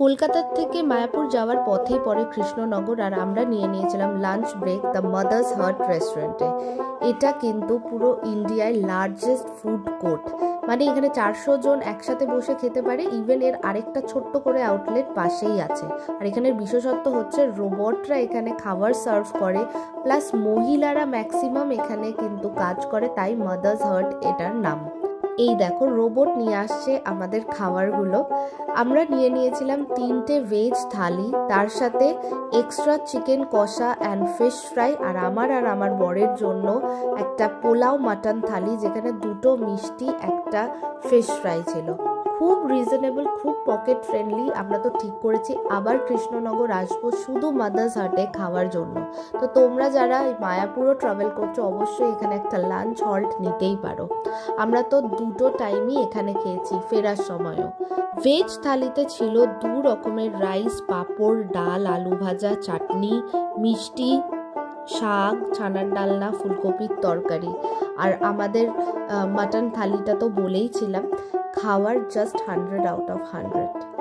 কলকাতা থেকে মায়াপুর যাওয়ার পথেই পড়ে কৃষ্ণনগর, আর আমরা নিয়ে নিয়েছিলাম lunch break the mother's heart রেস্টুরেন্টে। এটা কিন্তু পুরো ইন্ডিয়ায় লার্জেস্ট ফুড কোর্ট, মানে এখানে 400 জন একসাথে বসে খেতে পারে। ইভেন এর আরেকটা ছোট্ট করে আউটলেট পাশেই আছে। আর এখানের বিশেষত্ব হচ্ছে রোবটরা এখানে খাবার সার্ভ করে, প্লাস মহিলারা ম্যাক্সিমাম এখানে কিন্তু কাজ করে, তাই মাদার্স হার্ট এটার নাম। এই দেখো রোবট নিয়ে আসছে আমাদের খাবারগুলো। আমরা নিয়ে নিয়েছিলাম 3টে ভেজ থালি, তার সাথে এক্সট্রা চিকেন কষা অ্যান্ড ফিশ ফ্রাই, আর আমার বরের জন্য একটা পোলাও মাটন থালি, যেখানে 2টো মিষ্টি একটা ফিশ ফ্রাই ছিল। খুব রিজনেবল, খুব পকেট ফ্রেন্ডলি। আমরা তো ঠিক করেছি আবার কৃষ্ণনগর আসবো শুধু মাদার্স হার্টে খাওয়ার জন্য। তো তোমরা যারা মায়াপুরও ট্রাভেল করছো অবশ্যই এখানে একটা লাঞ্চ হল্ট নিতেই পারো। আমরা তো 2টো টাইমই এখানে খেয়েছি, ফেরার সময়ও। ভেজ থালিতে ছিল 2 রকমের রাইস, পাঁপড়, ডাল, আলু ভাজা, চাটনি, মিষ্টি, শাক, ছানার ডালনা, ফুলকপির তরকারি। আর আমাদের মাটন থালিটা তো বলেইছিলাম, খাওয়ার জাস্ট 100 out of 100।